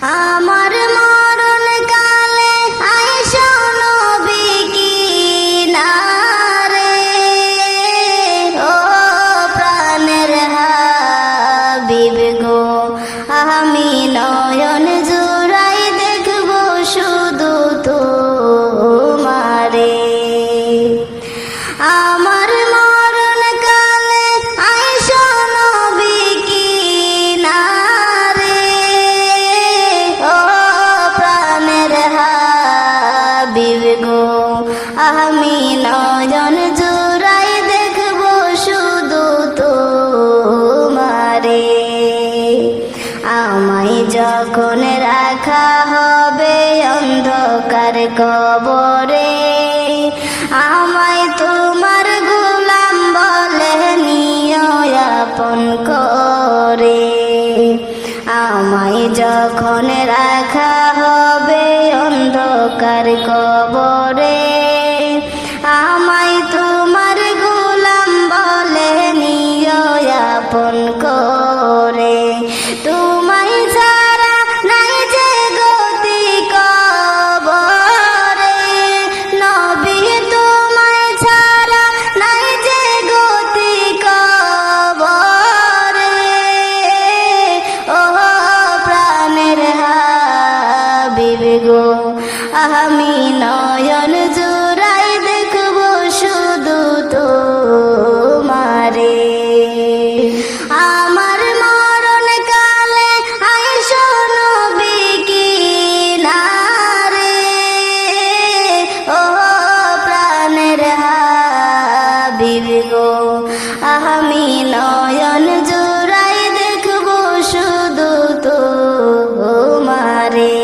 আমার মরণ কালে আইসো নবী কিনারে, ও প্রাণের হাবিব গো, আমি নয়ন জুড়াই দেখব শুধু তোমারে। আমার মরণ কালে আইসো নবী কিনারে, ও প্রাণের হাবিব গো, আমি নয়ন জুড়াই দেখব শুধু তোমারে। আমায় যখন রাখা হবে অন্ধকার কবরে, আমায় তোমার গোলাম বলে নিও আপন করে। আমায় যখন রাখা হবে অন্ধকার কবরে, আমায় তোমার গোলাম বলে নিও আপন করে। তোমায় ছাড়া নাই যে গতি কবরে, নবী তোমায় ছাড়া নাই যে গতি কবরে, ও প্রাণের হাবিব গো, আমি নয়ন জুড়াই দেখব শুধু তোমারে। আমার মরণ কালে আইসো নবী কিনারে, ও প্রাণের হাবিব গো, আমি নয়ন জুড়াই দেখব শুধু তোমারে।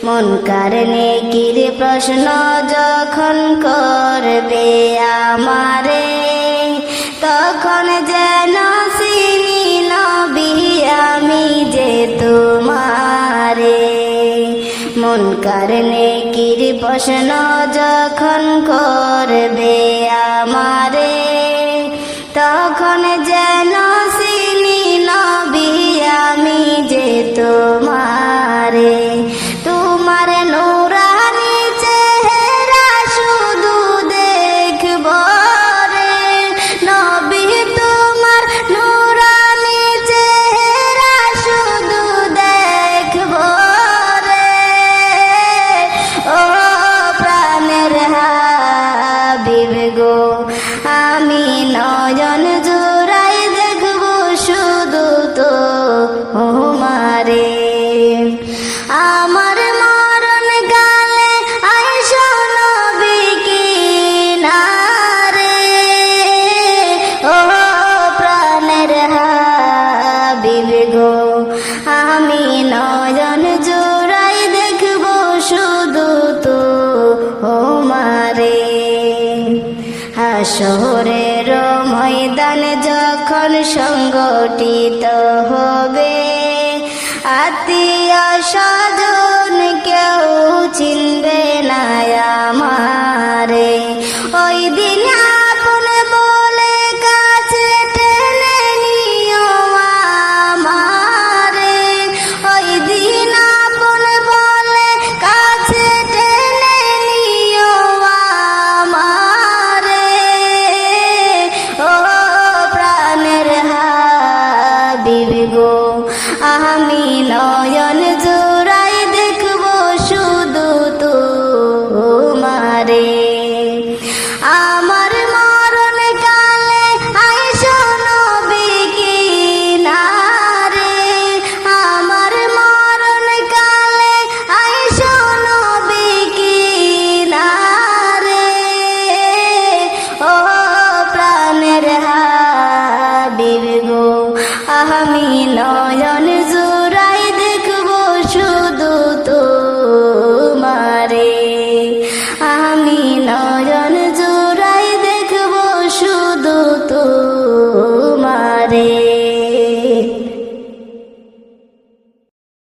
মুনকার নেকির প্রশ্ন যখন করবে আমারে, তখন যেন চিনি নবী আমি যে তোমারে। মুনকার নেকির প্রশ্ন যখন করবে আমারে, তখন যেন চিনি নবী আমি যে তোমারে। তোমার নূরানি চেহারা শুধু দেখব রে, নবী তোমার নূরানি চেহারা শুধু দেখব রে, ও প্রাণের হাবিব গো, আমি নয়ন জুড়াই দেখব শুধু তোমারে। আমার মরণ কালে আইসো নবী কিনারে, ও প্রাণের হাবিব গো, আমি নয়ন জুড়াই দেখব শুধু তোমারে। হাসরের ময়দান যখন সংগঠিত হবে, আত্মীয় স্বজন